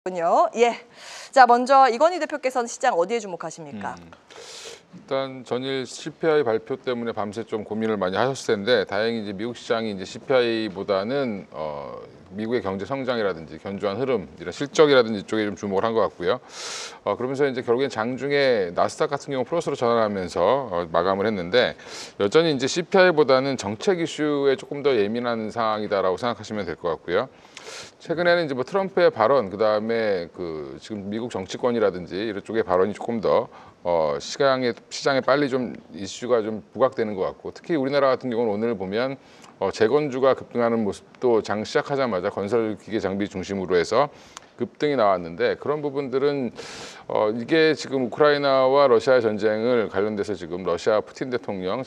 군요. 예. 자, 먼저 이건희 대표께서는 시장 어디에 주목하십니까? 일단 전일 CPI 발표 때문에 밤새 좀 고민을 많이 하셨을 텐데 다행히 이제 미국 시장이 이제 CPI보다는 미국의 경제 성장이라든지 견조한 흐름, 이런 실적이라든지 이쪽에 좀 주목을 한 것 같고요. 그러면서 이제 결국엔 장중에 나스닥 같은 경우 플러스로 전환하면서 마감을 했는데 여전히 이제 CPI보다는 정책 이슈에 조금 더 예민한 상황이다라고 생각하시면 될 것 같고요. 최근에는 이제 뭐 트럼프의 발언, 그다음에 지금 미국 정치권이라든지 이런 쪽의 발언이 조금 더 시장에 빨리 좀 이슈가 좀 부각되는 것 같고, 특히 우리나라 같은 경우는 오늘 보면 재건주가 급등하는 모습도 장 시작하자마자 건설 기계 장비 중심으로 해서 급등이 나왔는데, 그런 부분들은 이게 지금 우크라이나와 러시아의 전쟁을 관련돼서 지금 러시아 푸틴 대통령,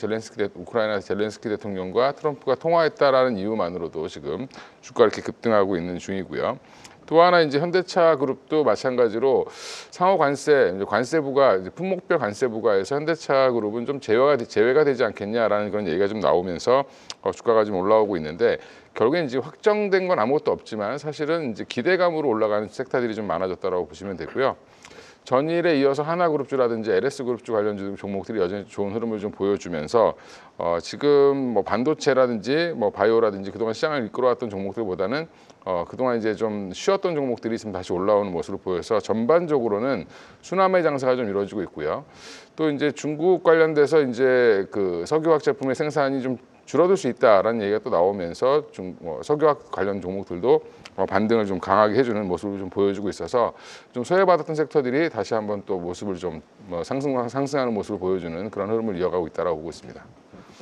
우크라이나 젤렌스키 대통령과 트럼프가 통화했다라는 이유만으로도 지금 주가 이렇게 급등하고 있는 중이고요. 또 하나 이제 현대차 그룹도 마찬가지로 상호 관세부가 품목별 관세 부과에서 현대차 그룹은 좀 제외가 되지 않겠냐라는 그런 얘기가 좀 나오면서 주가가 좀 올라오고 있는데, 결국엔 이제 확정된 건 아무것도 없지만 사실은 이제 기대감으로 올라가는 섹터들이 좀 많아졌다라고 보시면 되고요. 전일에 이어서 하나그룹주라든지 LS그룹주 관련 종목들이 여전히 좋은 흐름을 좀 보여주면서 지금 뭐 반도체라든지 뭐 바이오라든지 그동안 시장을 이끌어왔던 종목들보다는 그동안 이제 좀 쉬었던 종목들이 지금 다시 올라오는 모습을 보여서 전반적으로는 순환매 장세가 좀 이루어지고 있고요. 또 이제 중국 관련돼서 이제 석유화학 제품의 생산이 좀 줄어들 수 있다라는 얘기가 또 나오면서 석유화학 관련 종목들도 반등을 좀 강하게 해주는 모습을 좀 보여주고 있어서 좀 소외받았던 섹터들이 다시 한번 또 모습을 좀 상승하는 모습을 보여주는 그런 흐름을 이어가고 있다라고 보고 있습니다.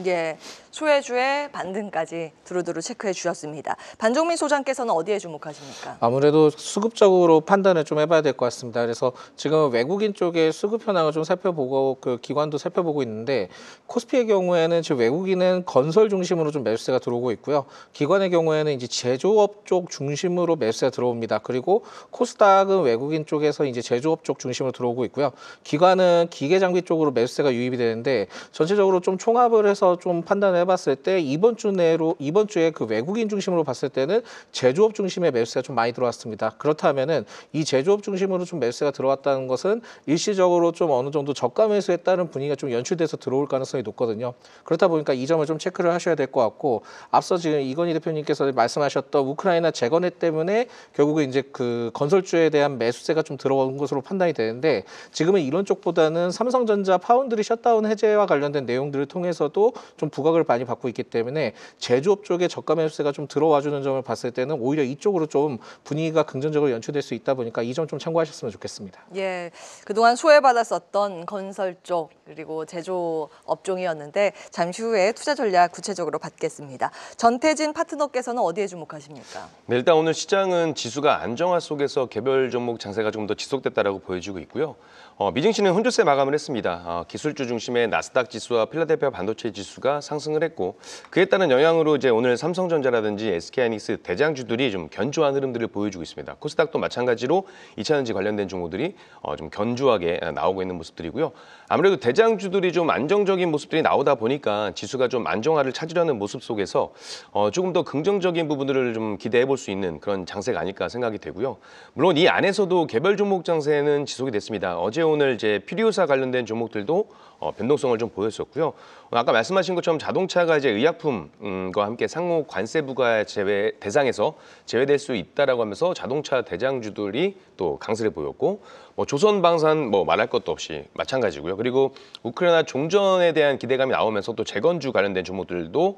예, 소외주의 반등까지 두루두루 체크해 주셨습니다. 반종민 소장께서는 어디에 주목하십니까? 아무래도 수급적으로 판단을 좀 해봐야 될 것 같습니다. 그래서 지금 외국인 쪽의 수급 현황을 좀 살펴보고 기관도 살펴보고 있는데, 코스피의 경우에는 지금 외국인은 건설 중심으로 좀 매수세가 들어오고 있고요. 기관의 경우에는 이제 제조업 쪽 중심으로 매수세가 들어옵니다. 그리고 코스닥은 외국인 쪽에서 이제 제조업 쪽 중심으로 들어오고 있고요. 기관은 기계 장비 쪽으로 매수세가 유입이 되는데, 전체적으로 좀 총합을 해서 좀 판단해 봤을 때 이번 주에 외국인 중심으로 봤을 때는 제조업 중심의 매수세가 좀 많이 들어왔습니다. 그렇다면은 이 제조업 중심으로 좀 매수세가 들어왔다는 것은 일시적으로 좀 어느 정도 저가 매수에 따른 분위기가 좀 연출돼서 들어올 가능성이 높거든요. 그렇다 보니까 이 점을 좀 체크를 하셔야 될 것 같고, 앞서 지금 이건희 대표님께서 말씀하셨던 우크라이나 재건해 때문에 결국에 이제 건설주에 대한 매수세가 좀 들어온 것으로 판단이 되는데, 지금은 이런 쪽보다는 삼성전자 파운드리 셧다운 해제와 관련된 내용들을 통해서도 좀 부각을 많이 받고 있기 때문에 제조업 쪽에 저가 매수세가 좀 들어와주는 점을 봤을 때는 오히려 이쪽으로 좀 분위기가 긍정적으로 연출될 수 있다 보니까 이 점 좀 참고하셨으면 좋겠습니다. 예, 그동안 소외받았었던 건설 쪽 그리고 제조 업종이었는데 잠시 후에 투자 전략 구체적으로 받겠습니다. 전태진 파트너께서는 어디에 주목하십니까? 네, 일단 오늘 시장은 지수가 안정화 속에서 개별 종목 장세가 좀 더 지속됐다라고 보여지고 있고요. 미증시는 혼조세 마감을 했습니다. 기술주 중심의 나스닥 지수와 필라델피아 반도체 지수가 상승을 했고, 그에 따른 영향으로 이제 오늘 삼성전자라든지 SK하이닉스 대장주들이 좀 견조한 흐름들을 보여주고 있습니다. 코스닥도 마찬가지로 2차전지 관련된 종목들이 좀 견조하게 나오고 있는 모습들이고요. 아무래도 대장주들이 좀 안정적인 모습들이 나오다 보니까 지수가 좀 안정화를 찾으려는 모습 속에서 조금 더 긍정적인 부분들을 좀 기대해 볼 수 있는 그런 장세가 아닐까 생각이 되고요. 물론 이 안에서도 개별 종목 장세는 지속이 됐습니다. 어제 오늘 이제 피리오사 관련된 종목들도 변동성을 좀 보였었고요. 아까 말씀하신 것처럼 자동차가 이제 의약품과 함께 상호 관세 부과 대상에서 제외될 수 있다라고 하면서 자동차 대장주들이 또 강세를 보였고, 조선방산 말할 것도 없이 마찬가지고요. 그리고 우크라이나 종전에 대한 기대감이 나오면서 또 재건주 관련된 종목들도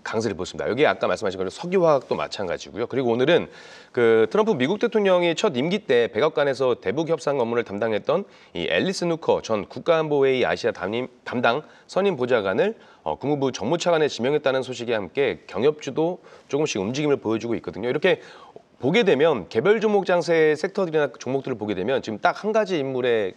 강세를 보였습니다. 여기 아까 말씀하신 것처럼 석유화학도 마찬가지고요. 그리고 오늘은 트럼프 미국 대통령이 첫 임기 때 백악관에서 대북 협상 업무를 담당했던 이 앨리스 누커 전 국가안보회의 아시아 담당 선임 보좌관을 국무부 정무차관에 지명했다는 소식에 함께 경협주도 조금씩 움직임을 보여주고 있거든요. 이렇게 보게 되면 개별 종목 장세 섹터들이나 종목들을 보게 되면 지금 딱 한 가지 인물의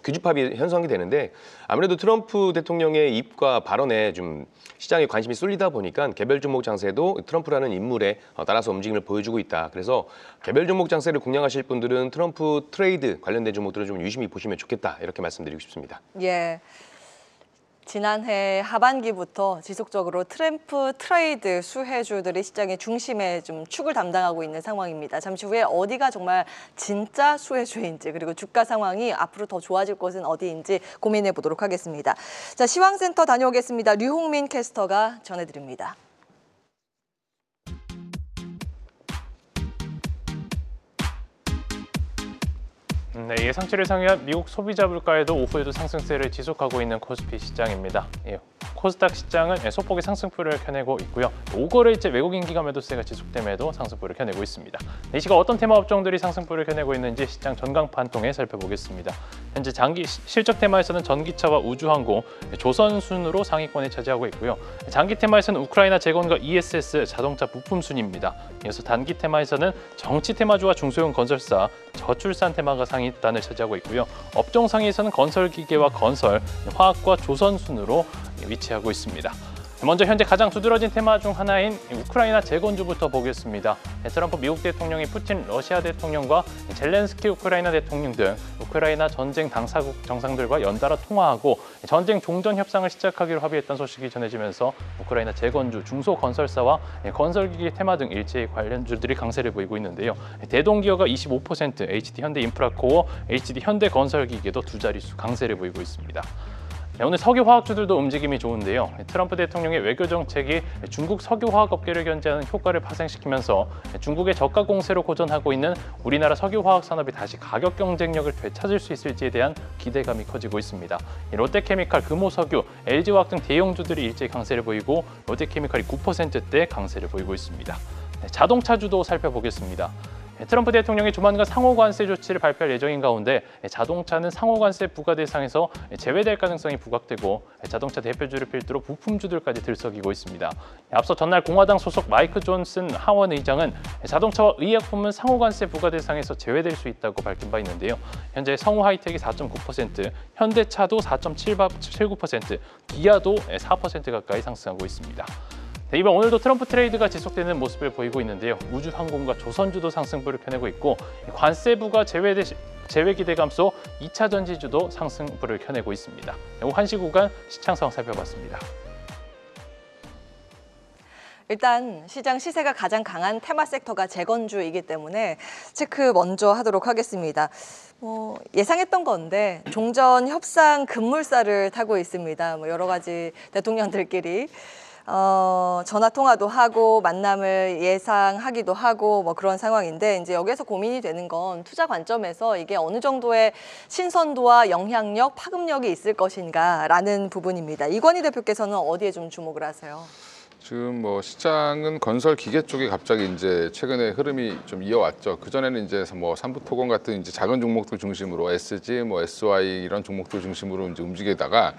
규집합이 형성이 되는데, 아무래도 트럼프 대통령의 입과 발언에 좀 시장에 관심이 쏠리다 보니까 개별 종목 장세도 트럼프라는 인물에 따라서 움직임을 보여주고 있다. 그래서 개별 종목 장세를 공략하실 분들은 트럼프 트레이드 관련된 종목들을 좀 유심히 보시면 좋겠다, 이렇게 말씀드리고 싶습니다. 예. 지난해 하반기부터 지속적으로 트럼프 트레이드 수혜주들이 시장의 중심에 좀 축을 담당하고 있는 상황입니다. 잠시 후에 어디가 정말 진짜 수혜주인지 그리고 주가 상황이 앞으로 더 좋아질 곳은 어디인지 고민해 보도록 하겠습니다. 자, 시황센터 다녀오겠습니다. 류홍민 캐스터가 전해드립니다. 네, 예상치를 상회한 미국 소비자 물가에도 오후에도 상승세를 지속하고 있는 코스피 시장입니다. 코스닥 시장은 소폭의 상승폭을 켜내고 있고요. 5거래일째 외국인 기관 매도세가 지속됨에도 상승폭을 켜내고 있습니다. 이 시각 어떤 테마 업종들이 상승폭을 켜내고 있는지 시장 전광판 통해 살펴보겠습니다. 현재 장기 실적 테마에서는 전기차와 우주항공, 조선 순으로 상위권에 차지하고 있고요. 장기 테마에서는 우크라이나 재건과 ESS 자동차 부품 순입니다. 이어서 단기 테마에서는 정치 테마주와 중소형 건설사, 저출산 테마가 상위단을 차지하고 있고요. 업종 상위에서는 건설기계와 건설, 화학과 조선 순으로 위치하고 있습니다. 먼저 현재 가장 두드러진 테마 중 하나인 우크라이나 재건주부터 보겠습니다. 트럼프 미국 대통령이 푸틴 러시아 대통령과 젤렌스키 우크라이나 대통령 등 우크라이나 전쟁 당사국 정상들과 연달아 통화하고 전쟁 종전 협상을 시작하기로 합의했던 소식이 전해지면서 우크라이나 재건주, 중소건설사와 건설기기 테마 등 일제히 관련주들이 강세를 보이고 있는데요. 대동기업가 25%, HD 현대인프라코어, HD 현대건설기계도 두 자릿수 강세를 보이고 있습니다. 오늘 석유화학주들도 움직임이 좋은데요. 트럼프 대통령의 외교 정책이 중국 석유화학 업계를 견제하는 효과를 파생시키면서 중국의 저가 공세로 고전하고 있는 우리나라 석유화학 산업이 다시 가격 경쟁력을 되찾을 수 있을지에 대한 기대감이 커지고 있습니다. 롯데케미칼, 금호석유, LG화학 등 대형주들이 일제히 강세를 보이고 롯데케미칼이 9%대 강세를 보이고 있습니다. 자동차주도 살펴보겠습니다. 트럼프 대통령이 조만간 상호관세 조치를 발표할 예정인 가운데 자동차는 상호관세 부과 대상에서 제외될 가능성이 부각되고 자동차 대표주를 필두로 부품주들까지 들썩이고 있습니다. 앞서 전날 공화당 소속 마이크 존슨 하원 의장은 자동차와 의약품은 상호관세 부과 대상에서 제외될 수 있다고 밝힌 바 있는데요. 현재 성우 하이텍이 4.9%, 현대차도 4.79%, 기아도 4% 가까이 상승하고 있습니다. 이번 오늘도 트럼프 트레이드가 지속되는 모습을 보이고 있는데요. 우주항공과 조선주도 상승폭을 켜내고 있고 관세 부과 제외 기대감 속 2차 전지주도 상승폭을 켜내고 있습니다. 오후 1시 구간 시장 상황 살펴봤습니다. 일단 시장 시세가 가장 강한 테마 섹터가 재건주이기 때문에 체크 먼저 하도록 하겠습니다. 예상했던 건데 종전 협상 급물살을 타고 있습니다. 여러 가지 대통령들끼리 전화 통화도 하고 만남을 예상하기도 하고 그런 상황인데 이제 여기에서 고민이 되는 건 투자 관점에서 이게 어느 정도의 신선도와 영향력, 파급력이 있을 것인가라는 부분입니다. 이건희 대표께서는 어디에 좀 주목을 하세요? 지금 시장은 건설 기계 쪽이 갑자기 이제 최근에 흐름이 좀 이어왔죠. 그 전에는 이제 삼부토건 같은 이제 작은 종목들 중심으로 SG, SY 이런 종목들 중심으로 이제 움직이다가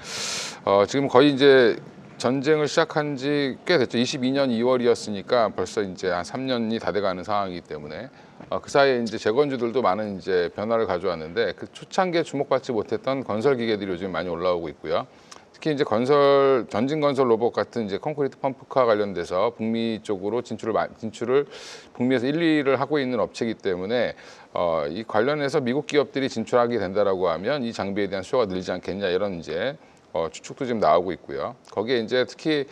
지금 거의 이제 전쟁을 시작한 지 꽤 됐죠. 22년 2월이었으니까 벌써 이제 한 3년이 다 돼가는 상황이기 때문에 그 사이에 이제 재건주들도 많은 이제 변화를 가져왔는데 그 초창기에 주목받지 못했던 건설 기계들이 요즘 많이 올라오고 있고요. 특히 이제 전진 건설 로봇 같은 이제 콘크리트 펌프카 관련돼서 북미 쪽으로 진출을 북미에서 1, 2위를 하고 있는 업체이기 때문에 이 관련해서 미국 기업들이 진출하게 된다라고 하면 이 장비에 대한 수요가 늘지 않겠냐 이런 이제 추측도 지금 나오고 있고요. 거기에 이제 특히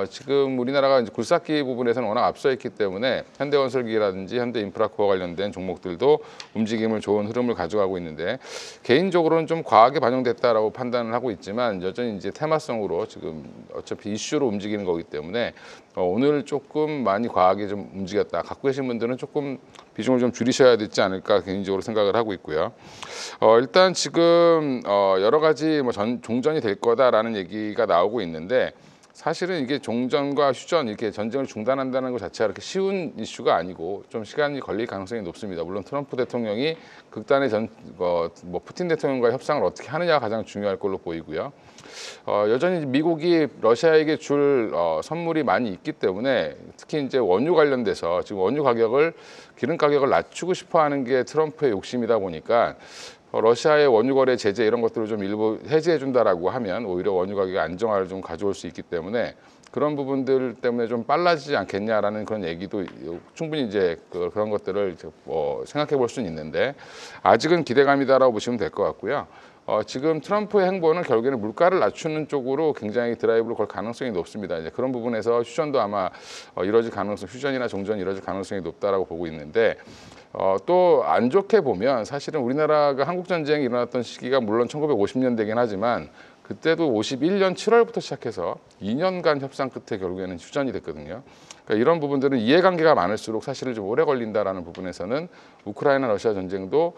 지금 우리나라가 이제 굴삭기 부분에서는 워낙 앞서 있기 때문에 현대건설기라든지 현대인프라코어 관련된 종목들도 움직임을 좋은 흐름을 가져가고 있는데 개인적으로는 좀 과하게 반영됐다라고 판단을 하고 있지만 여전히 이제 테마성으로 지금 어차피 이슈로 움직이는 거기 때문에 오늘 조금 많이 과하게 좀 움직였다. 갖고 계신 분들은 조금 비중을 좀 줄이셔야 되지 않을까 개인적으로 생각을 하고 있고요. 일단 지금 여러 가지 종전이 될 거다라는 얘기가 나오고 있는데 사실은 이게 종전과 휴전 이렇게 전쟁을 중단한다는 것 자체가 그렇게 쉬운 이슈가 아니고 좀 시간이 걸릴 가능성이 높습니다. 물론 트럼프 대통령이 극단의 푸틴 대통령과의 협상을 어떻게 하느냐가 가장 중요할 걸로 보이고요. 여전히 미국이 러시아에게 줄 선물이 많이 있기 때문에 특히 이제 원유 관련돼서 지금 기름 가격을 낮추고 싶어하는 게 트럼프의 욕심이다 보니까 러시아의 원유 거래 제재 이런 것들을 좀 일부 해제해 준다라고 하면 오히려 원유 가격의 안정화를 좀 가져올 수 있기 때문에 그런 부분들 때문에 좀 빨라지지 않겠냐라는 그런 얘기도 충분히 이제 그런 것들을 이제 생각해 볼 수는 있는데 아직은 기대감이다라고 보시면 될 것 같고요. 지금 트럼프의 행보는 결국에는 물가를 낮추는 쪽으로 굉장히 드라이브를 걸 가능성이 높습니다. 이제 그런 부분에서 휴전도 아마 이뤄질 가능성, 휴전이나 종전이 이뤄질 가능성이 높다라고 보고 있는데 또 안 좋게 보면 사실은 우리나라가 한국 전쟁이 일어났던 시기가 물론 1950년대긴 하지만 그때도 51년 7월부터 시작해서 2년간 협상 끝에 결국에는 휴전이 됐거든요. 그러니까 이런 부분들은 이해관계가 많을수록 사실은 좀 오래 걸린다라는 부분에서는 우크라이나 러시아 전쟁도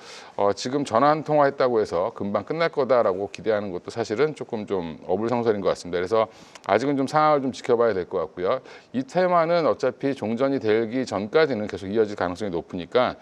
지금 전화 한 통화했다고 해서 금방 끝날 거다라고 기대하는 것도 사실은 조금 좀 어불성설인 것 같습니다. 그래서 아직은 좀 상황을 좀 지켜봐야 될 것 같고요. 이 테마는 어차피 종전이 되기 전까지는 계속 이어질 가능성이 높으니까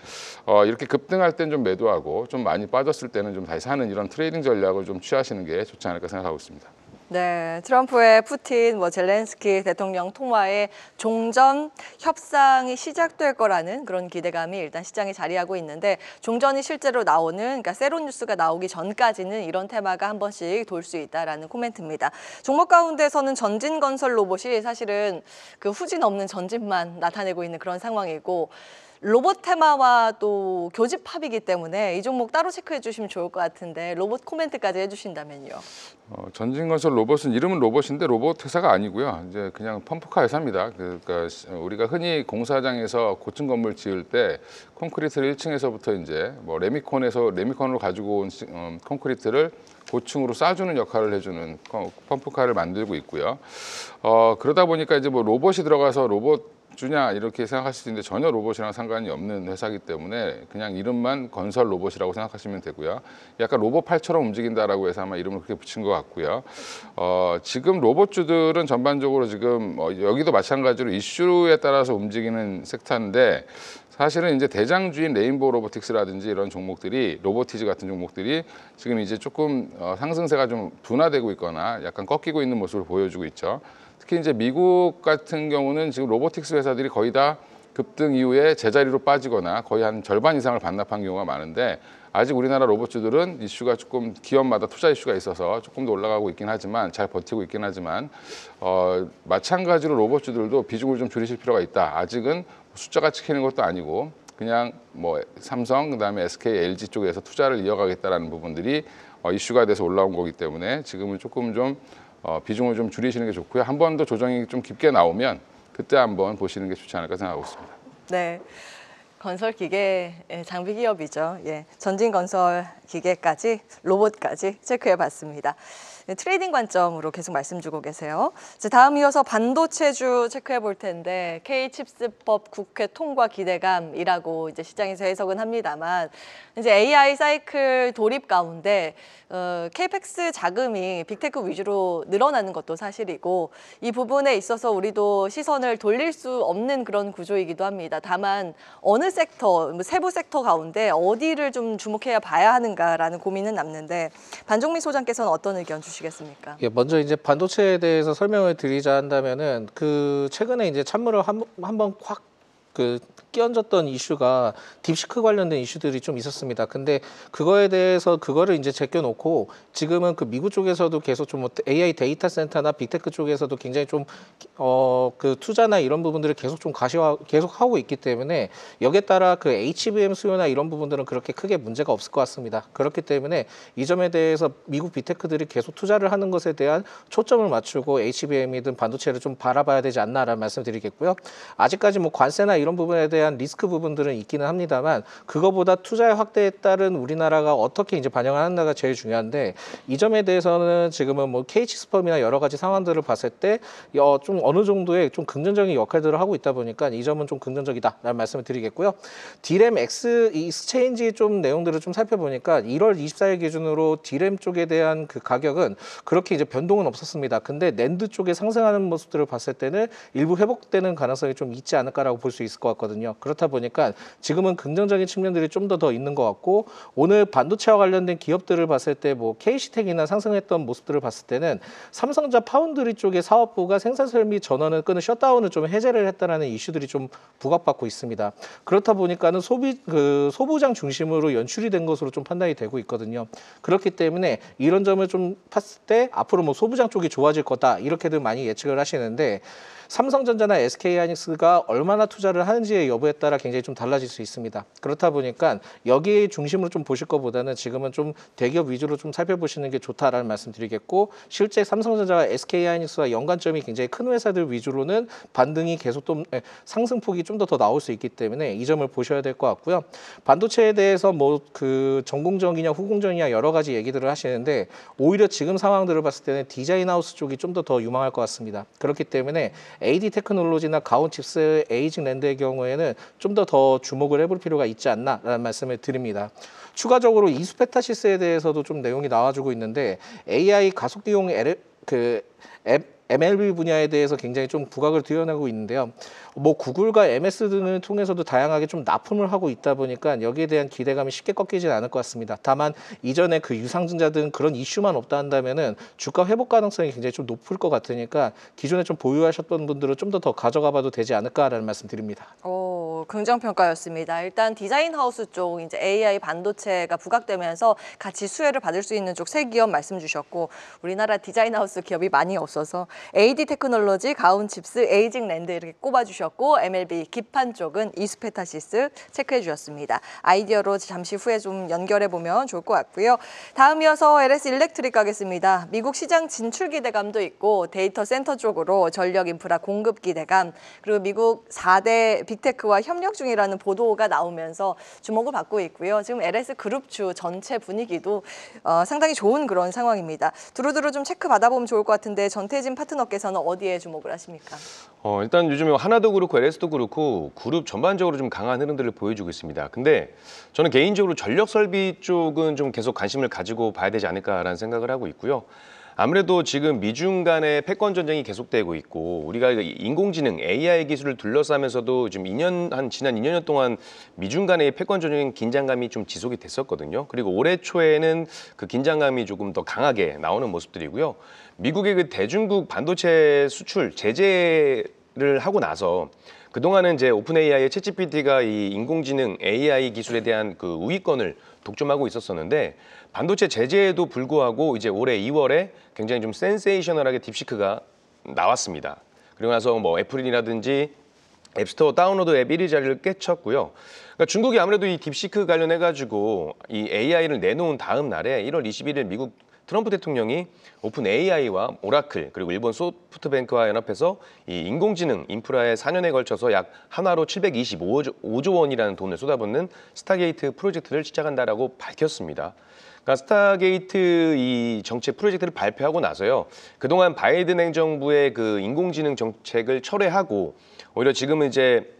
이렇게 급등할 땐 좀 매도하고 좀 많이 빠졌을 때는 좀 다시 사는 이런 트레이딩 전략을 좀 취하시는 게 좋지 않을까 생각하고 있습니다. 네, 트럼프의 푸틴, 젤렌스키 대통령 통화에 종전 협상이 시작될 거라는 그런 기대감이 일단 시장에 자리하고 있는데 종전이 실제로 나오는, 그러니까 새로운 뉴스가 나오기 전까지는 이런 테마가 한 번씩 돌 수 있다라는 코멘트입니다. 종목 가운데서는 전진건설 로봇이 사실은 그 후진 없는 전진만 나타내고 있는 그런 상황이고 로봇 테마와 또 교집합이기 때문에 이 종목 따로 체크해 주시면 좋을 것 같은데 로봇 코멘트까지 해주신다면요. 전진건설 로봇은 이름은 로봇인데 로봇 회사가 아니고요. 이제 그냥 펌프카 회사입니다. 그러니까 우리가 흔히 공사장에서 고층 건물 지을 때 콘크리트를 1층에서부터 이제 뭐 레미콘으로 가지고 온 콘크리트를 고층으로 쌓아주는 역할을 해주는 펌프카를 만들고 있고요. 그러다 보니까 이제 뭐 로봇이 들어가서 로봇 주냐 이렇게 생각하실 수 있는데 전혀 로봇이랑 상관이 없는 회사이기 때문에 그냥 이름만 건설 로봇이라고 생각하시면 되고요. 약간 로봇팔처럼 움직인다라고 해서 아마 이름을 그렇게 붙인 것 같고요. 지금 로봇주들은 전반적으로 지금 여기도 마찬가지로 이슈에 따라서 움직이는 섹터인데 사실은 이제 대장주인 레인보우 로보틱스라든지 이런 종목들이 로보티즈 같은 종목들이 지금 이제 조금 상승세가 좀 둔화되고 있거나 약간 꺾이고 있는 모습을 보여주고 있죠. 특히 이제 미국 같은 경우는 지금 로보틱스 회사들이 거의 다 급등 이후에 제자리로 빠지거나 거의 한 절반 이상을 반납한 경우가 많은데 아직 우리나라 로봇주들은 이슈가 조금 기업마다 투자 이슈가 있어서 조금 더 올라가고 있긴 하지만 잘 버티고 있긴 하지만 마찬가지로 로봇주들도 비중을 좀 줄이실 필요가 있다. 아직은 숫자가 찍히는 것도 아니고 그냥 뭐 삼성 그다음에 SK, LG 쪽에서 투자를 이어가겠다라는 부분들이 이슈가 돼서 올라온 거기 때문에 지금은 조금 좀 비중을 좀 줄이시는 게 좋고요. 한 번 더 조정이 좀 깊게 나오면 그때 한번 보시는 게 좋지 않을까 생각하고 있습니다. 네. 건설 기계 장비 기업이죠. 예. 전진 건설 기계까지 로봇까지 체크해 봤습니다. 네, 트레이딩 관점으로 계속 말씀 주고 계세요. 이제 다음 이어서 반도체주 체크해 볼 텐데 K칩스법 국회 통과 기대감이라고 이제 시장에서 해석은 합니다만 이제 AI 사이클 돌입 가운데 케이펙스 자금이 빅테크 위주로 늘어나는 것도 사실이고 이 부분에 있어서 우리도 시선을 돌릴 수 없는 그런 구조이기도 합니다. 다만 어느 섹터, 세부 섹터 가운데 어디를 좀 주목해야 봐야 하는가라는 고민은 남는데 반종민 소장께서는 어떤 의견 주시겠습니까? 예, 먼저 이제 반도체에 대해서 설명을 드리자 한다면은 그 최근에 이제 찬물을 한번 확 끼얹었던 이슈가 딥시크 관련된 이슈들이 좀 있었습니다. 근데 그거에 대해서 그거를 이제 제껴놓고 지금은 그 미국 쪽에서도 계속 좀 AI 데이터 센터나 빅테크 쪽에서도 굉장히 좀 그 투자나 이런 부분들을 계속 좀 계속 하고 있기 때문에 여기에 따라 그 HBM 수요나 이런 부분들은 그렇게 크게 문제가 없을 것 같습니다. 그렇기 때문에 이 점에 대해서 미국 빅테크들이 계속 투자를 하는 것에 대한 초점을 맞추고 HBM이든 반도체를 좀 바라봐야 되지 않나라는 말씀드리겠고요. 아직까지 뭐 관세나 이런 부분에 대한 리스크 부분들은 있기는 합니다만 그거보다 투자의 확대에 따른 우리나라가 어떻게 이제 반영을 하는가가 제일 중요한데 이 점에 대해서는 지금은 뭐 K칩스법이나 여러 가지 상황들을 봤을 때 좀 어느 정도의 좀 긍정적인 역할들을 하고 있다 보니까 이 점은 좀 긍정적이다라는 말씀을 드리겠고요. 디램 익스체인지 좀 내용들을 좀 살펴보니까 1월 24일 기준으로 디램 쪽에 대한 그 가격은 그렇게 이제 변동은 없었습니다. 근데 낸드 쪽에 상승하는 모습들을 봤을 때는 일부 회복되는 가능성이 좀 있지 않을까라고 볼 수 있습니다. 있을 것 같거든요. 그렇다 보니까 지금은 긍정적인 측면들이 좀 더 있는 것 같고 오늘 반도체와 관련된 기업들을 봤을 때 뭐 KC텍이나 상승했던 모습들을 봤을 때는 삼성전자 파운드리 쪽의 사업부가 생산 설비 전원을 끄는 셧다운을 좀 해제를 했다라는 이슈들이 좀 부각받고 있습니다. 그렇다 보니까는 소부장 중심으로 연출이 된 것으로 좀 판단이 되고 있거든요. 그렇기 때문에 이런 점을 좀 봤을 때 앞으로 뭐 소부장 쪽이 좋아질 거다 이렇게들 많이 예측을 하시는데 삼성전자나 SK하이닉스가 얼마나 투자를 하는지의 여부에 따라 굉장히 좀 달라질 수 있습니다. 그렇다 보니까 여기 중심으로 좀 보실 것보다는 지금은 좀 대기업 위주로 좀 살펴보시는 게 좋다라는 말씀드리겠고 실제 삼성전자와 SK하이닉스와 연관점이 굉장히 큰 회사들 위주로는 반등이 계속 좀 상승폭이 좀 더 나올 수 있기 때문에 이 점을 보셔야 될 것 같고요. 반도체에 대해서 뭐 그 전공정이냐 후공정이냐 여러 가지 얘기들을 하시는데 오히려 지금 상황들을 봤을 때는 디자인 하우스 쪽이 좀 더 유망할 것 같습니다. 그렇기 때문에 AD 테크놀로지나 가온칩스, 에이징 랜드의 경우에는 좀 더 주목을 해볼 필요가 있지 않나라는 말씀을 드립니다. 추가적으로 이수페타시스에 대해서도 좀 내용이 나와주고 있는데 AI 가속기용 MLB 분야에 대해서 굉장히 좀 부각을 드러내고 있는데요. 뭐 구글과 MS 등을 통해서도 다양하게 좀 납품을 하고 있다 보니까 여기에 대한 기대감이 쉽게 꺾이지는 않을 것 같습니다. 다만 이전에 그 유상증자 등 그런 이슈만 없다 한다면은 주가 회복 가능성이 굉장히 좀 높을 것 같으니까 기존에 좀 보유하셨던 분들은 좀 더 가져가봐도 되지 않을까라는 말씀드립니다. 긍정평가였습니다. 일단 디자인 하우스 쪽 이제 AI 반도체가 부각되면서 같이 수혜를 받을 수 있는 쪽 세 기업 말씀 주셨고 우리나라 디자인 하우스 기업이 많이 없어서 AD 테크놀로지, 가온칩스, 에이징 랜드 이렇게 꼽아주셨고 MLB 기판 쪽은 이수페타시스 체크해 주셨습니다. 아이디어로 잠시 후에 좀 연결해 보면 좋을 것 같고요. 다음 이어서 LS 일렉트릭 가겠습니다. 미국 시장 진출 기대감도 있고 데이터 센터 쪽으로 전력 인프라 공급 기대감 그리고 미국 4대 빅테크와 협력 중이라는 보도가 나오면서 주목을 받고 있고요. 지금 LS 그룹주 전체 분위기도 상당히 좋은 그런 상황입니다. 두루두루 좀 체크 받아보면 좋을 것 같은데 전태진 파트너께서는 어디에 주목을 하십니까? 일단 요즘에 하나도 그렇고 LS도 그렇고 그룹 전반적으로 좀 강한 흐름들을 보여주고 있습니다. 근데 저는 개인적으로 전력 설비 쪽은 좀 계속 관심을 가지고 봐야 되지 않을까라는 생각을 하고 있고요. 아무래도 지금 미중 간의 패권 전쟁이 계속되고 있고 우리가 인공지능 AI 기술을 둘러싸면서도 지금 지난 2년 동안 미중 간의 패권 전쟁 긴장감이 좀 지속이 됐었거든요. 그리고 올해 초에는 그 긴장감이 조금 더 강하게 나오는 모습들이고요. 미국의 그 대중국 반도체 수출 제재를 하고 나서 그동안은 이제 오픈 AI의 챗GPT가 이 인공지능 AI 기술에 대한 그 우위권을 독점하고 있었었는데 반도체 제재에도 불구하고 이제 올해 2월에 굉장히 좀 센세이셔널하게 딥시크가 나왔습니다. 그리고 나서 뭐 애플이라든지 앱스토어 다운로드 앱 1위 자리를 꿰쳤고요. 그러니까 중국이 아무래도 이 딥시크 관련해가지고 이 AI를 내놓은 다음 날에 1월 21일 미국 트럼프 대통령이 오픈 AI와 오라클 그리고 일본 소프트뱅크와 연합해서 이 인공지능 인프라에 4년에 걸쳐서 약 한화로 725조 원이라는 돈을 쏟아붓는 스타게이트 프로젝트를 시작한다라고 밝혔습니다. 그러니까 스타게이트 이 정책 프로젝트를 발표하고 나서요. 그동안 바이든 행정부의 그 인공지능 정책을 철회하고 오히려 지금은 이제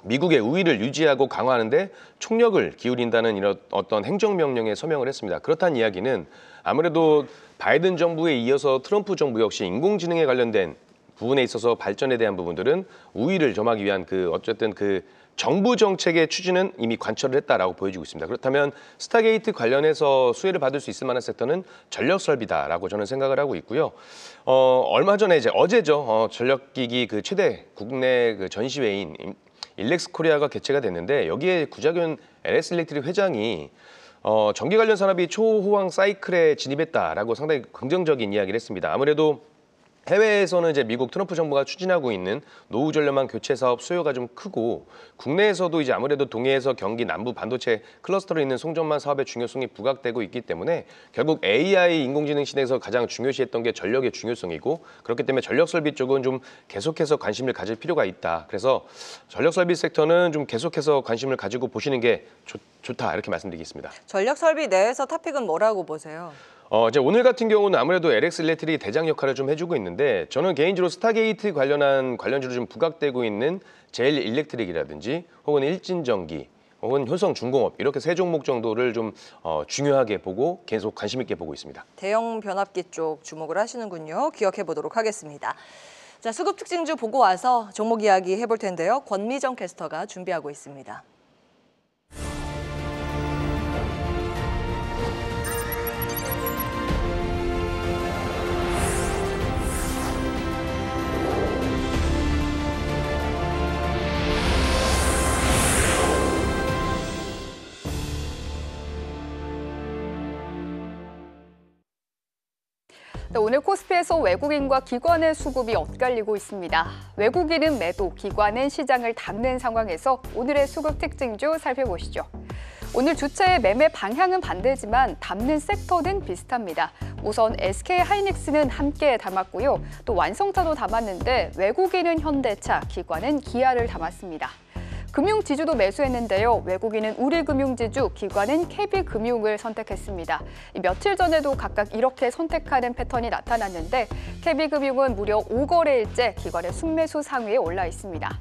미국의 우위를 유지하고 강화하는데 총력을 기울인다는 이런 어떤 행정명령에 서명을 했습니다. 그렇다는 이야기는 아무래도 바이든 정부에 이어서 트럼프 정부 역시 인공지능에 관련된 부분에 있어서 발전에 대한 부분들은 우위를 점하기 위한 그 어쨌든 그 정부 정책의 추진은 이미 관철을 했다라고 보여지고 있습니다. 그렇다면 스타게이트 관련해서 수혜를 받을 수 있을 만한 섹터는 전력 설비다라고 저는 생각을 하고 있고요. 얼마 전에 어제죠. 전력기기 그 최대 국내 그 전시회인 일렉스 코리아가 개최가 됐는데 여기에 구자균 LS 일렉트릭 회장이 전기 관련 산업이 초호황 사이클에 진입했다라고 상당히 긍정적인 이야기를 했습니다. 아무래도 해외에서는 이제 미국 트럼프 정부가 추진하고 있는 노후 전력망 교체 사업 수요가 좀 크고 국내에서도 이제 아무래도 동해에서 경기 남부 반도체 클러스터로 있는 송전망 사업의 중요성이 부각되고 있기 때문에 결국 AI 인공지능 시대에서 가장 중요시했던 게 전력의 중요성이고 그렇기 때문에 전력 설비 쪽은 좀 계속해서 관심을 가질 필요가 있다. 그래서 전력 설비 섹터는 좀 계속해서 관심을 가지고 보시는 게 좋다 이렇게 말씀드리겠습니다. 전력 설비 내에서 토픽은 뭐라고 보세요? 이제 오늘 같은 경우는 아무래도 LS 일렉트릭이 대장 역할을 좀 해주고 있는데 저는 개인적으로 스타게이트 관련한 관련주로 좀 부각되고 있는 제일 일렉트릭이라든지 혹은 일진전기 혹은 효성중공업 이렇게 세 종목 정도를 좀 중요하게 보고 계속 관심 있게 보고 있습니다. 대형 변압기 쪽 주목을 하시는군요. 기억해 보도록 하겠습니다. 자, 수급 특징주 보고 와서 종목 이야기 해볼 텐데요. 권미정 캐스터가 준비하고 있습니다. 네, 오늘 코스피에서 외국인과 기관의 수급이 엇갈리고 있습니다. 외국인은 매도, 기관은 시장을 닫는 상황에서 오늘의 수급 특징주 살펴보시죠. 오늘 주체의 매매 방향은 반대지만 담는 섹터는 비슷합니다. 우선 SK하이닉스는 함께 담았고요. 또 완성차도 담았는데 외국인은 현대차, 기관은 기아를 담았습니다. 금융지주도 매수했는데요. 외국인은 우리금융지주, 기관은 KB금융을 선택했습니다. 며칠 전에도 각각 이렇게 선택하는 패턴이 나타났는데 KB금융은 무려 5거래일째 기관의 순매수 상위에 올라 있습니다.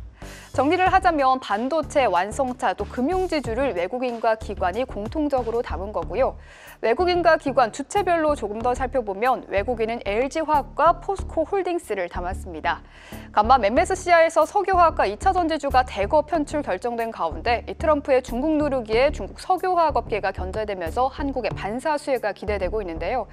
정리를 하자면 반도체, 완성차, 또 금융지주를 외국인과 기관이 공통적으로 담은 거고요. 외국인과 기관 주체별로 조금 더 살펴보면 외국인은 LG화학과 포스코홀딩스를 담았습니다. 간밤 MSCI에서 석유화학과 2차 전지주가 대거 편출 결정된 가운데 트럼프의 중국 누르기에 중국 석유화학 업계가 견제되면서 한국의 반사 수혜가 기대되고 있는데요.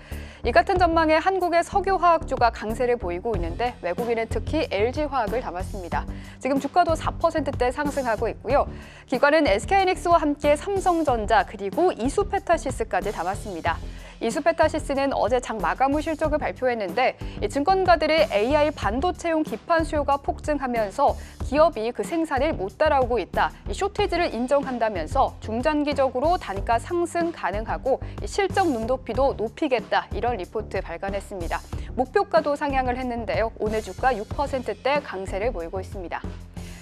이 같은 전망에 한국의 석유화학주가 강세를 보이고 있는데 외국인은 특히 LG화학을 담았습니다. 지금 주가도 4%대 상승하고 있고요. 기관은 SK하이닉스와 함께 삼성전자 그리고 이수페타시스까지 담았습니다. 이수페타시스는 어제 장 마감 후 실적을 발표했는데 증권가들의 AI 반도체용 기판 수요가 폭증하면서 기업이 그 생산을 못 따라오고 있다. 쇼티지를 인정한다면서 중장기적으로 단가 상승 가능하고 실적 눈높이도 높이겠다. 이런 리포트 발간했습니다. 목표가도 상향을 했는데요. 오늘 주가 6%대 강세를 보이고 있습니다.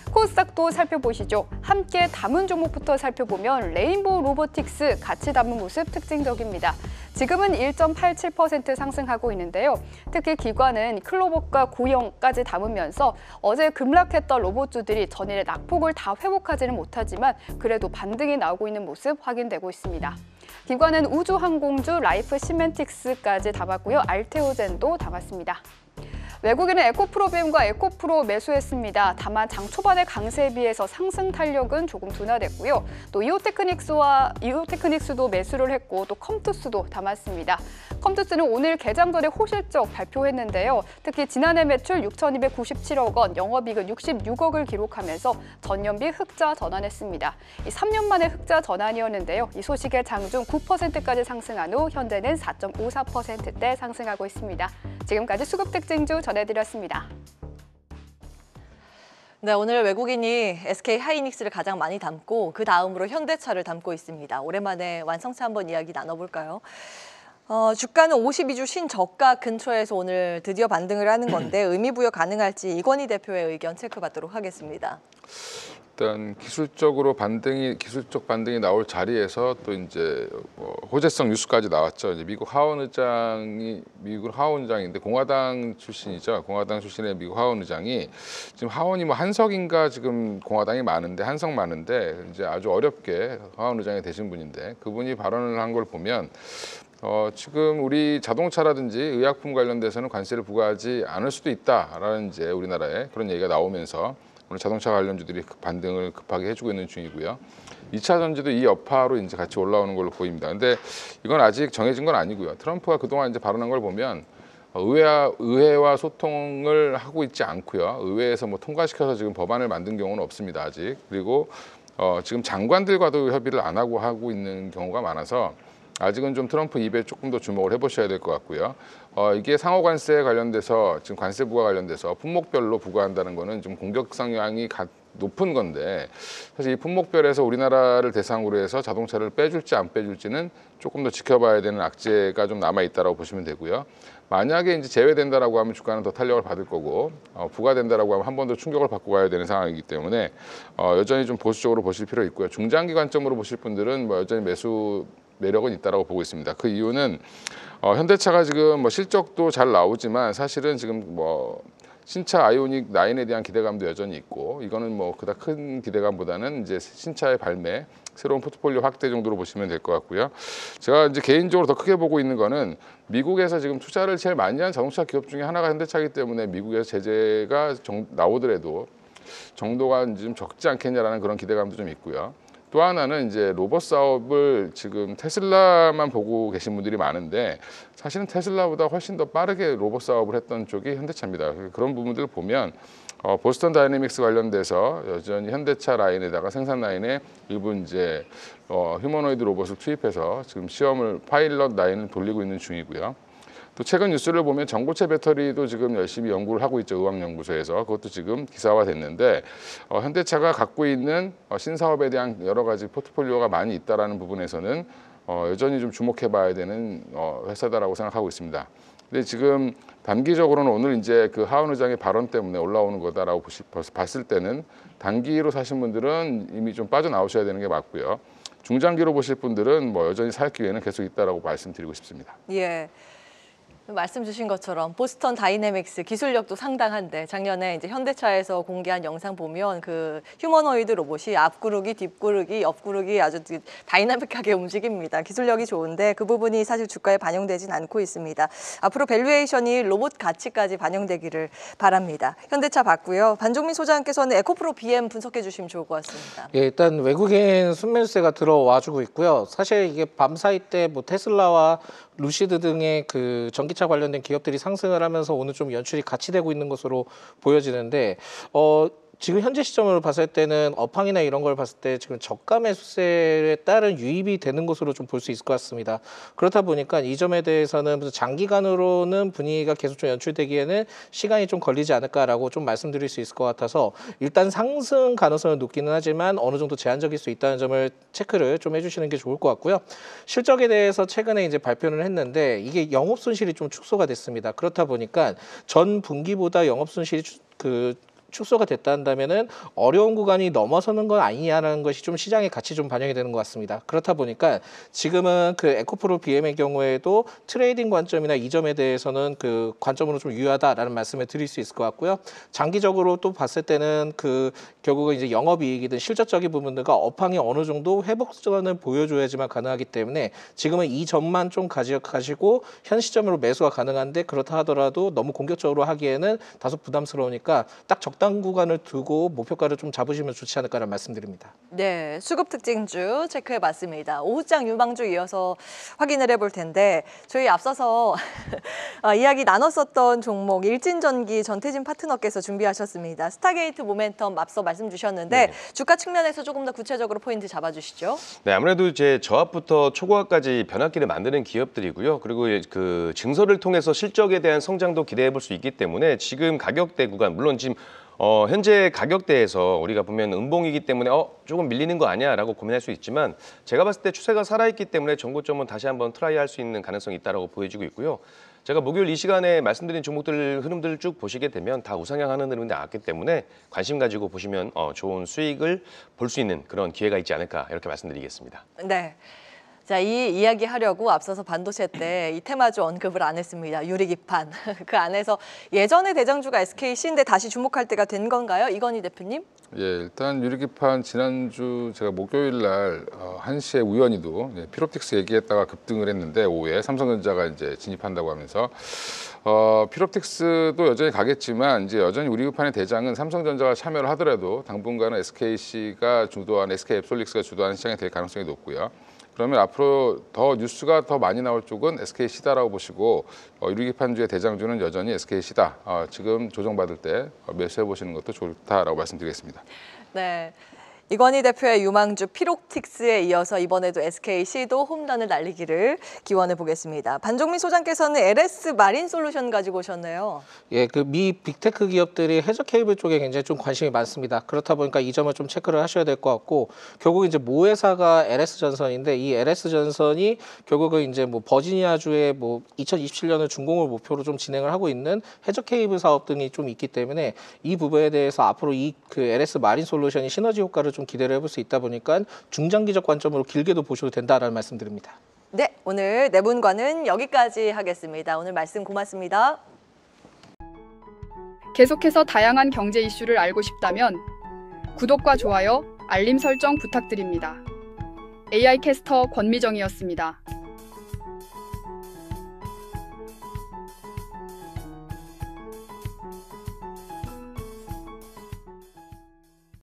코스닥도 살펴보시죠. 함께 담은 종목부터 살펴보면 레인보우 로보틱스 같이 담은 모습 특징적입니다. 지금은 1.87% 상승하고 있는데요. 특히 기관은 클로버과 고영까지 담으면서 어제 급락했던 로봇주들이 전일의 낙폭을 다 회복하지는 못하지만 그래도 반등이 나오고 있는 모습 확인되고 있습니다. 기관은 우주항공주 라이프 시멘틱스까지 담았고요. 알테오젠도 담았습니다. 외국인은 에코프로비움과 에코프로 매수했습니다. 다만 장 초반의 강세에 비해서 상승 탄력은 조금 둔화됐고요. 또 이오테크닉스도 매수를 했고 또 컴투스도 담았습니다. 컴투스는 오늘 개장 전에 호실적 발표했는데요. 특히 지난해 매출 6,297억 원, 영업이익은 66억을 기록하면서 전년비 흑자 전환했습니다. 3년 만에 흑자 전환이었는데요. 이 소식에 장중 9%까지 상승한 후 현재는 4.54%대 상승하고 있습니다. 지금까지 수급 특징주 전해드렸습니다. 네, 오늘 외국인이 SK하이닉스를 가장 많이 담고 그 다음으로 현대차를 담고 있습니다. 오랜만에 완성차 한번 이야기 나눠볼까요? 주가는 52주 신저가 근처에서 오늘 드디어 반등을 하는 건데 의미 부여 가능할지 이건희 대표의 의견 체크받도록 하겠습니다. 일단 기술적 반등이 나올 자리에서 또 이제 호재성 뉴스까지 나왔죠. 이제 미국 하원 의장인데 공화당 출신이죠. 공화당 출신의 미국 하원 의장이 지금 하원이 한석인가 지금 공화당이 한석 많은데 이제 아주 어렵게 하원 의장이 되신 분인데 그분이 발언을 한 걸 보면 지금 우리 자동차라든지 의약품 관련돼서는 관세를 부과하지 않을 수도 있다라는 이제 우리나라에 그런 얘기가 나오면서 오늘 자동차 관련주들이 반등을 급하게 해주고 있는 중이고요. 2차 전지도 이 여파로 이제 같이 올라오는 걸로 보입니다. 근데 이건 아직 정해진 건 아니고요. 트럼프가 그동안 이제 발언한 걸 보면 의회와 소통을 하고 있지 않고요. 의회에서 통과시켜서 지금 법안을 만든 경우는 없습니다. 아직. 그리고 지금 장관들과도 협의를 안 하고 있는 경우가 많아서 아직은 좀 트럼프 입에 조금 더 주목을 해보셔야 될 것 같고요. 이게 상호 관세에 관련돼서 지금 관세 부과 관련돼서 품목별로 부과한다는 거는 좀 공격 성향이 높은 건데 사실 이 품목별에서 우리나라를 대상으로 해서 자동차를 빼줄지 안 빼줄지는 조금 더 지켜봐야 되는 악재가 좀 남아 있다라고 보시면 되고요. 만약에 이제 제외된다라고 하면 주가는 더 탄력을 받을 거고 부과된다라고 하면 한 번 더 충격을 받고 가야 되는 상황이기 때문에 여전히 좀 보수적으로 보실 필요 있고요. 중장기 관점으로 보실 분들은 여전히 매수 매력은 있다라고 보고 있습니다. 그 이유는 현대차가 지금 실적도 잘 나오지만 사실은 지금 신차 아이오닉 9에 대한 기대감도 여전히 있고 이거는 뭐 그닥 큰 기대감보다는 이제 신차의 발매, 새로운 포트폴리오 확대 정도로 보시면 될 것 같고요. 제가 이제 개인적으로 더 크게 보고 있는 거는 미국에서 지금 투자를 제일 많이 한 자동차 기업 중에 하나가 현대차이기 때문에 미국에서 제재가 나오더라도 정도가 좀 적지 않겠냐라는 그런 기대감도 좀 있고요. 또 하나는 이제 로봇 사업을 지금 테슬라만 보고 계신 분들이 많은데 사실은 테슬라보다 훨씬 더 빠르게 로봇 사업을 했던 쪽이 현대차입니다. 그런 부분들을 보면 보스턴 다이내믹스 관련돼서 여전히 현대차 라인에다가 생산 라인에 일부 이제 휴머노이드 로봇을 투입해서 지금 시험을 파일럿 라인을 돌리고 있는 중이고요. 또 최근 뉴스를 보면 전고체 배터리도 지금 열심히 연구를 하고 있죠. 의학연구소에서. 그것도 지금 기사화됐는데 현대차가 갖고 있는 신사업에 대한 여러 가지 포트폴리오가 많이 있다라는 부분에서는 여전히 좀 주목해봐야 되는 회사다라고 생각하고 있습니다. 근데 지금 단기적으로는 오늘 이제 그 하원 의장의 발언 때문에 올라오는 거다라고 봤을 때는 단기로 사신 분들은 이미 좀 빠져나오셔야 되는 게 맞고요. 중장기로 보실 분들은 뭐 여전히 살 기회는 계속 있다라고 말씀드리고 싶습니다. 예. 말씀 주신 것처럼 보스턴 다이내믹스 기술력도 상당한데 작년에 이제 현대차에서 공개한 영상 보면 그 휴머노이드 로봇이 앞구르기, 뒷구르기, 옆구르기 아주 다이나믹하게 움직입니다. 기술력이 좋은데 그 부분이 사실 주가에 반영되진 않고 있습니다. 앞으로 밸류에이션이 로봇 가치까지 반영되기를 바랍니다. 현대차 봤고요. 반종민 소장께서는 에코프로 BM 분석해 주시면 좋을 것 같습니다. 예, 일단 외국인 순매수세가 들어와주고 있고요. 사실 이게 밤 사이 때 뭐 테슬라와 루시드 등의 그 전기차 관련된 기업들이 상승을 하면서 오늘 좀 연출이 같이 되고 있는 것으로 보여지는데 지금 현재 시점으로 봤을 때는 업황이나 이런 걸 봤을 때 지금 저가 매수세에 따른 유입이 되는 것으로 좀 볼 수 있을 것 같습니다. 그렇다 보니까 이 점에 대해서는 장기간으로는 분위기가 계속 좀 연출되기에는 시간이 좀 걸리지 않을까라고 좀 말씀드릴 수 있을 것 같아서 일단 상승 가능성은 높기는 하지만 어느 정도 제한적일 수 있다는 점을 체크를 좀 해주시는 게 좋을 것 같고요. 실적에 대해서 최근에 이제 발표를 했는데 이게 영업 손실이 좀 축소가 됐습니다. 그렇다 보니까 전 분기보다 영업 손실이 축소가 됐다 한다면은 어려운 구간이 넘어서는 건 아니냐라는 것이 좀 시장의 가치 좀 반영이 되는 것 같습니다. 그렇다 보니까 지금은 그 에코프로 BM의 경우에도 트레이딩 관점이나 이 점에 대해서는 그 관점으로 좀 유효하다라는 말씀을 드릴 수 있을 것 같고요. 장기적으로 또 봤을 때는 그 결국은 이제 영업이익이든 실질적인 부분들과 업황이 어느 정도 회복선을 보여줘야지만 가능하기 때문에 지금은 이 점만 좀 가지고 현 시점으로 매수가 가능한데 그렇다 하더라도 너무 공격적으로 하기에는 다소 부담스러우니까 딱 적당 구간을 두고 목표가를 좀 잡으시면 좋지 않을까라는 말씀드립니다. 네, 수급 특징주 체크해봤습니다. 오후장 유망주 이어서 확인을 해볼 텐데 저희 앞서서 이야기 나눴었던 종목 일진전기 전태진 파트너께서 준비하셨습니다. 스타게이트 모멘텀 앞서 말씀 주셨는데 네. 주가 측면에서 조금 더 구체적으로 포인트 잡아주시죠. 네, 아무래도 이제 저하부터 초고하까지 변압기를 만드는 기업들이고요. 그리고 그 증설을 통해서 실적에 대한 성장도 기대해 볼 수 있기 때문에 지금 가격대 구간, 물론 지금 현재 가격대에서 우리가 보면 음봉이기 때문에 조금 밀리는 거 아니야라고 고민할 수 있지만 제가 봤을 때 추세가 살아있기 때문에 정고점은 다시 한번 트라이할 수 있는 가능성이 있다고 보여지고 있고요. 제가 목요일 이 시간에 말씀드린 종목들 흐름들을 쭉 보시게 되면 다 우상향하는 흐름이 나왔기 때문에 관심 가지고 보시면 좋은 수익을 볼 수 있는 그런 기회가 있지 않을까 이렇게 말씀드리겠습니다. 네. 자, 이 이야기 하려고 앞서서 반도체 때 이 테마주 언급을 안 했습니다. 유리기판. 그 안에서 예전의 대장주가 SKC인데 다시 주목할 때가 된 건가요? 이건희 대표님? 예, 일단 유리기판 지난주 제가 목요일 날 1시에 우연히도 피롭틱스 얘기했다가 급등을 했는데 오후에 삼성전자가 이제 진입한다고 하면서 피롭틱스도 여전히 가겠지만 이제 여전히 유리기판의 대장은 삼성전자가 참여를 하더라도 당분간은 SKC가 주도한 SK앱솔릭스가 주도하는 시장이 될 가능성이 높고요. 그러면 앞으로 더 뉴스가 더 많이 나올 쪽은 SKC다라고 보시고 유리기판주의 대장주는 여전히 SKC다. 지금 조정받을 때 매수해 보시는 것도 좋다라고 말씀드리겠습니다. 네. 이건희 대표의 유망주 피롭틱스에 이어서 이번에도 SKC도 홈런을 날리기를 기원해 보겠습니다. 반종민 소장께서는 LS 마린 솔루션 가지고 오셨네요. 예, 그 미 빅테크 기업들이 해저 케이블 쪽에 굉장히 좀 관심이 많습니다. 그렇다 보니까 이 점을 좀 체크를 하셔야 될 것 같고 결국 이제 모 회사가 LS 전선인데 이 LS 전선이 결국은 이제 뭐 버지니아주의 뭐 2027년을 준공을 목표로 좀 진행을 하고 있는 해저 케이블 사업 등이 좀 있기 때문에 이 부분에 대해서 앞으로 이 그 LS 마린 솔루션이 시너지 효과를 좀 기대를 해볼 수 있다 보니까 중장기적 관점으로 길게도 보셔도 된다라는 말씀드립니다. 네, 오늘 네 분과는 여기까지 하겠습니다. 오늘 말씀 고맙습니다. 계속해서 다양한 경제 이슈를 알고 싶다면 구독과 좋아요, 알림 설정 부탁드립니다. AI 캐스터 권미정이었습니다.